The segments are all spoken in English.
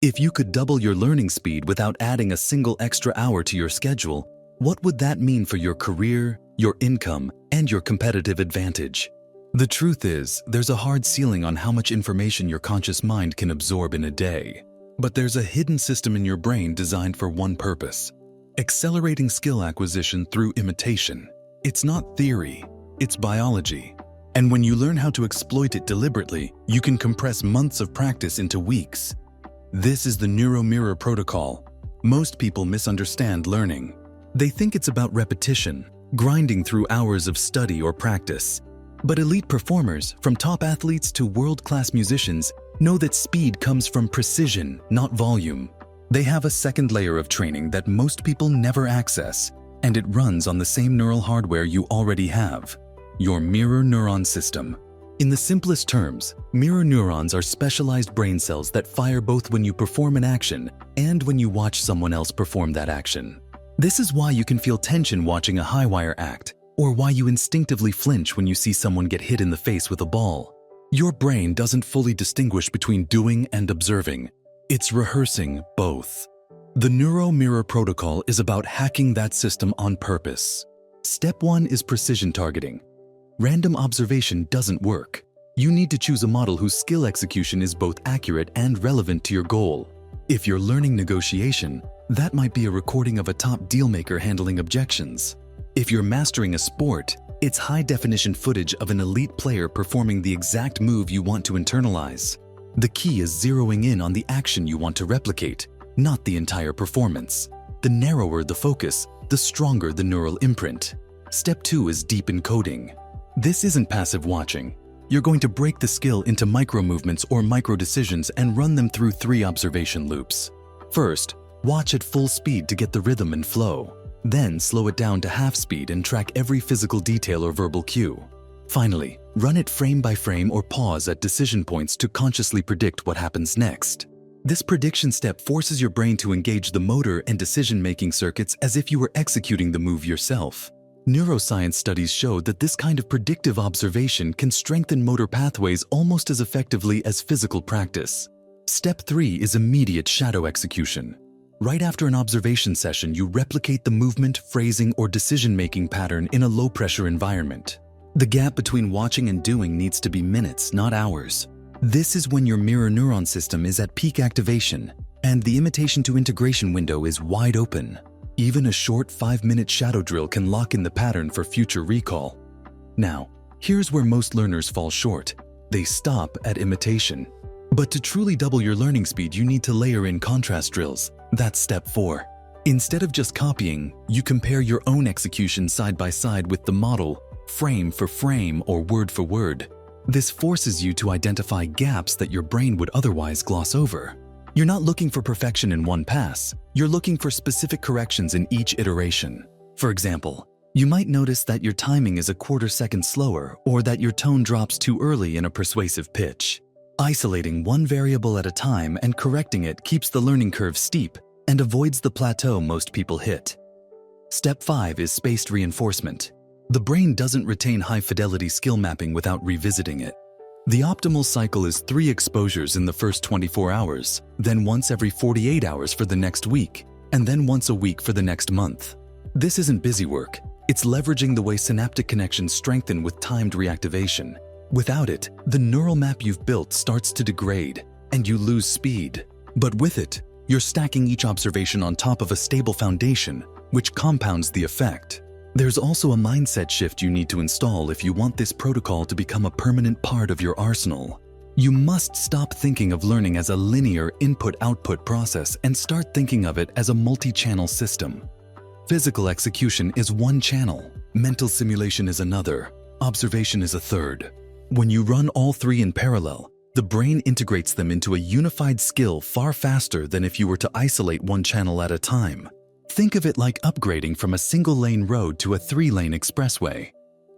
If you could double your learning speed without adding a single extra hour to your schedule, what would that mean for your career, your income, and your competitive advantage? The truth is, there's a hard ceiling on how much information your conscious mind can absorb in a day. But there's a hidden system in your brain designed for one purpose: accelerating skill acquisition through imitation. It's not theory, it's biology. And when you learn how to exploit it deliberately, you can compress months of practice into weeks. This is the Neuro-Mirror Protocol. Most people misunderstand learning. They think it's about repetition, grinding through hours of study or practice. But elite performers, from top athletes to world-class musicians, know that speed comes from precision, not volume. They have a second layer of training that most people never access, and it runs on the same neural hardware you already have: your mirror neuron system. In the simplest terms, mirror neurons are specialized brain cells that fire both when you perform an action and when you watch someone else perform that action. This is why you can feel tension watching a high-wire act, or why you instinctively flinch when you see someone get hit in the face with a ball. Your brain doesn't fully distinguish between doing and observing. It's rehearsing both. The Neuro-Mirror Protocol is about hacking that system on purpose. Step 1 is precision targeting. Random observation doesn't work. You need to choose a model whose skill execution is both accurate and relevant to your goal. If you're learning negotiation, that might be a recording of a top dealmaker handling objections. If you're mastering a sport, it's high-definition footage of an elite player performing the exact move you want to internalize. The key is zeroing in on the action you want to replicate, not the entire performance. The narrower the focus, the stronger the neural imprint. Step 2 is deep encoding. This isn't passive watching. You're going to break the skill into micro-movements or micro-decisions and run them through 3 observation loops. First, watch at full speed to get the rhythm and flow. Then slow it down to half speed and track every physical detail or verbal cue. Finally, run it frame by frame or pause at decision points to consciously predict what happens next. This prediction step forces your brain to engage the motor and decision-making circuits as if you were executing the move yourself. Neuroscience studies show that this kind of predictive observation can strengthen motor pathways almost as effectively as physical practice. Step 3 is immediate shadow execution. Right after an observation session, you replicate the movement, phrasing, or decision-making pattern in a low-pressure environment. The gap between watching and doing needs to be minutes, not hours. This is when your mirror neuron system is at peak activation, and the imitation to integration window is wide open. Even a short 5-minute shadow drill can lock in the pattern for future recall. Now, here's where most learners fall short. They stop at imitation. But to truly double your learning speed, you need to layer in contrast drills. That's step 4. Instead of just copying, you compare your own execution side by side with the model, frame for frame or word for word. This forces you to identify gaps that your brain would otherwise gloss over. You're not looking for perfection in one pass. You're looking for specific corrections in each iteration. For example, you might notice that your timing is a quarter second slower or that your tone drops too early in a persuasive pitch. Isolating one variable at a time and correcting it keeps the learning curve steep and avoids the plateau most people hit. Step 5 is spaced reinforcement. The brain doesn't retain high-fidelity skill mapping without revisiting it. The optimal cycle is 3 exposures in the first 24 hours, then once every 48 hours for the next week, and then once a week for the next month. This isn't busy work. It's leveraging the way synaptic connections strengthen with timed reactivation. Without it, the neural map you've built starts to degrade, and you lose speed. But with it, you're stacking each observation on top of a stable foundation, which compounds the effect. There's also a mindset shift you need to install if you want this protocol to become a permanent part of your arsenal. You must stop thinking of learning as a linear input-output process and start thinking of it as a multi-channel system. Physical execution is one channel, mental simulation is another, observation is a third. When you run all 3 in parallel, the brain integrates them into a unified skill far faster than if you were to isolate one channel at a time. Think of it like upgrading from a single-lane road to a 3-lane expressway.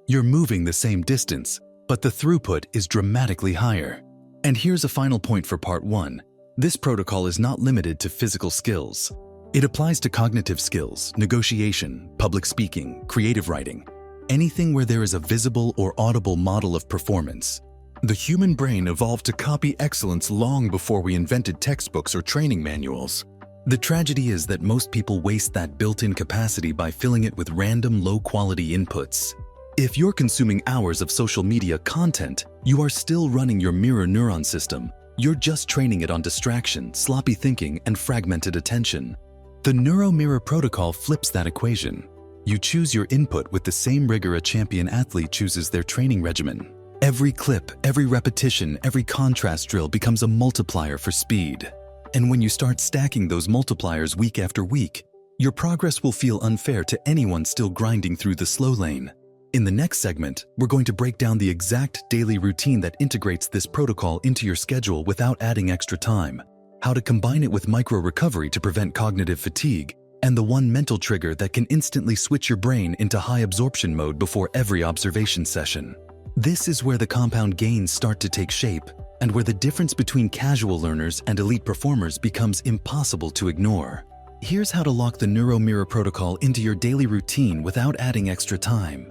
You're moving the same distance, but the throughput is dramatically higher. And here's a final point for part 1. This protocol is not limited to physical skills. It applies to cognitive skills, negotiation, public speaking, creative writing, anything where there is a visible or audible model of performance. The human brain evolved to copy excellence long before we invented textbooks or training manuals. The tragedy is that most people waste that built-in capacity by filling it with random, low-quality inputs. If you're consuming hours of social media content, you are still running your mirror neuron system. You're just training it on distraction, sloppy thinking, and fragmented attention. The Neuro-Mirror Protocol flips that equation. You choose your input with the same rigor a champion athlete chooses their training regimen. Every clip, every repetition, every contrast drill becomes a multiplier for speed. And when you start stacking those multipliers week after week, your progress will feel unfair to anyone still grinding through the slow lane. In the next segment, we're going to break down the exact daily routine that integrates this protocol into your schedule without adding extra time, how to combine it with micro-recovery to prevent cognitive fatigue, and the one mental trigger that can instantly switch your brain into high absorption mode before every observation session. This is where the compound gains start to take shape, and where the difference between casual learners and elite performers becomes impossible to ignore. Here's how to lock the Neuro-Mirror Protocol into your daily routine without adding extra time.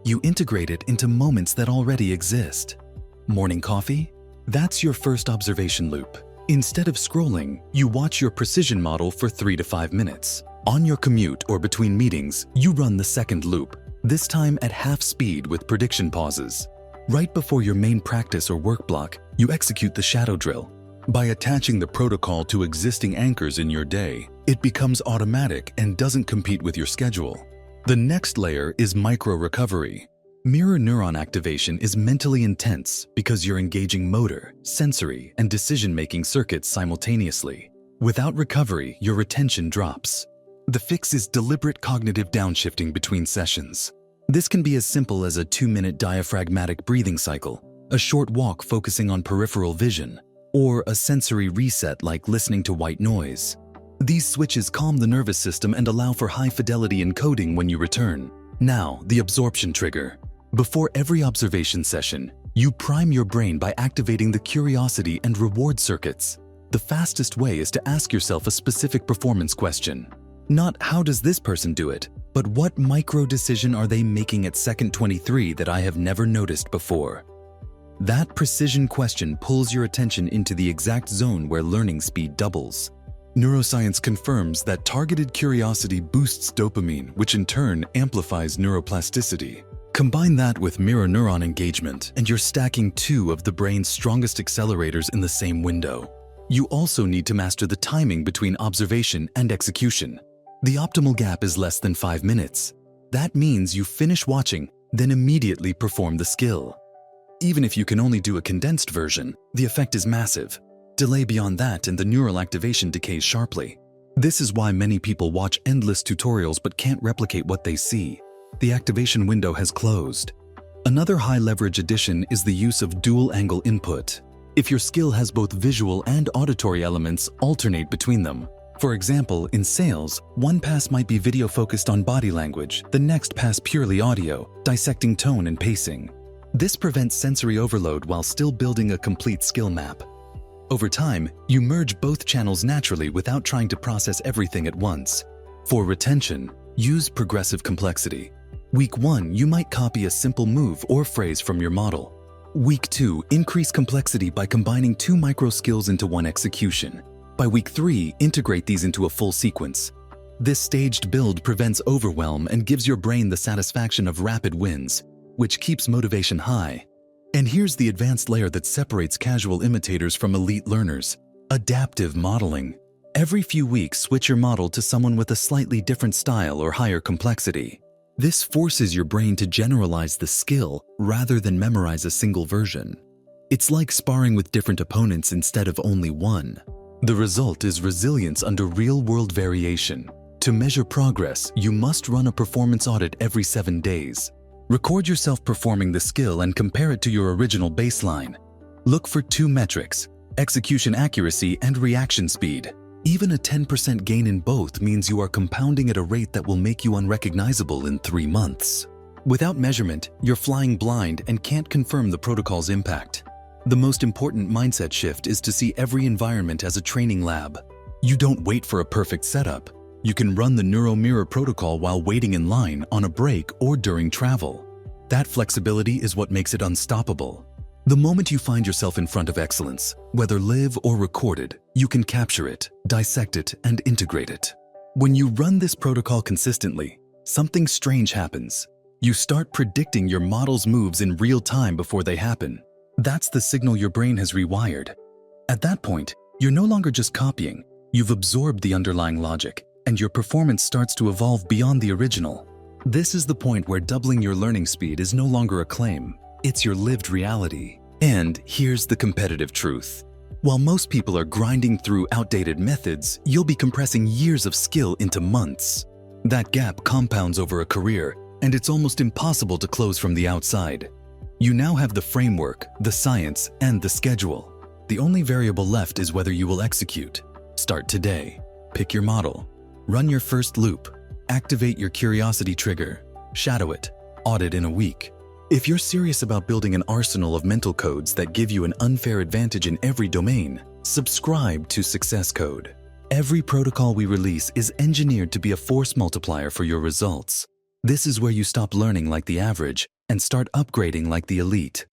You integrate it into moments that already exist. Morning coffee? That's your first observation loop. Instead of scrolling, you watch your precision model for 3 to 5 minutes. On your commute or between meetings, you run the second loop, this time at half speed with prediction pauses. Right before your main practice or work block, you execute the shadow drill. By attaching the protocol to existing anchors in your day, it becomes automatic and doesn't compete with your schedule. The next layer is micro-recovery. Mirror neuron activation is mentally intense because you're engaging motor, sensory, and decision-making circuits simultaneously. Without recovery, your retention drops. The fix is deliberate cognitive downshifting between sessions. This can be as simple as a 2-minute diaphragmatic breathing cycle, a short walk focusing on peripheral vision, or a sensory reset like listening to white noise. These switches calm the nervous system and allow for high-fidelity encoding when you return. Now, the absorption trigger. Before every observation session, you prime your brain by activating the curiosity and reward circuits. The fastest way is to ask yourself a specific performance question. Not how does this person do it, but what micro-decision are they making at second 23 that I have never noticed before? That precision question pulls your attention into the exact zone where learning speed doubles. Neuroscience confirms that targeted curiosity boosts dopamine, which in turn amplifies neuroplasticity. Combine that with mirror neuron engagement, and you're stacking 2 of the brain's strongest accelerators in the same window. You also need to master the timing between observation and execution. The optimal gap is less than 5 minutes. That means you finish watching, then immediately perform the skill. Even if you can only do a condensed version, the effect is massive. Delay beyond that and the neural activation decays sharply. This is why many people watch endless tutorials but can't replicate what they see. The activation window has closed. Another high-leverage addition is the use of dual-angle input. If your skill has both visual and auditory elements, alternate between them. For example, in sales, one pass might be video focused on body language, the next pass purely audio, dissecting tone and pacing. This prevents sensory overload while still building a complete skill map. Over time, you merge both channels naturally without trying to process everything at once. For retention, use progressive complexity. Week 1, you might copy a simple move or phrase from your model. Week 2, increase complexity by combining 2 micro skills into one execution. By week 3, integrate these into a full sequence. This staged build prevents overwhelm and gives your brain the satisfaction of rapid wins, which keeps motivation high. And here's the advanced layer that separates casual imitators from elite learners: adaptive modeling. Every few weeks, switch your model to someone with a slightly different style or higher complexity. This forces your brain to generalize the skill rather than memorize a single version. It's like sparring with different opponents instead of only one. The result is resilience under real-world variation. To measure progress, you must run a performance audit every 7 days. Record yourself performing the skill and compare it to your original baseline. Look for 2 metrics: execution accuracy and reaction speed. Even a 10% gain in both means you are compounding at a rate that will make you unrecognizable in 3 months. Without measurement, you're flying blind and can't confirm the protocol's impact. The most important mindset shift is to see every environment as a training lab. You don't wait for a perfect setup. You can run the Neuro-Mirror Protocol while waiting in line, on a break, or during travel. That flexibility is what makes it unstoppable. The moment you find yourself in front of excellence, whether live or recorded, you can capture it, dissect it, and integrate it. When you run this protocol consistently, something strange happens. You start predicting your model's moves in real time before they happen. That's the signal your brain has rewired. At that point, you're no longer just copying. You've absorbed the underlying logic, and your performance starts to evolve beyond the original. This is the point where doubling your learning speed is no longer a claim. It's your lived reality. And here's the competitive truth. While most people are grinding through outdated methods, you'll be compressing years of skill into months. That gap compounds over a career, and it's almost impossible to close from the outside. You now have the framework, the science, and the schedule. The only variable left is whether you will execute. Start today. Pick your model. Run your first loop. Activate your curiosity trigger. Shadow it. Audit in a week. If you're serious about building an arsenal of mental codes that give you an unfair advantage in every domain, subscribe to Success Code. Every protocol we release is engineered to be a force multiplier for your results. This is where you stop learning like the average and start upgrading like the elite.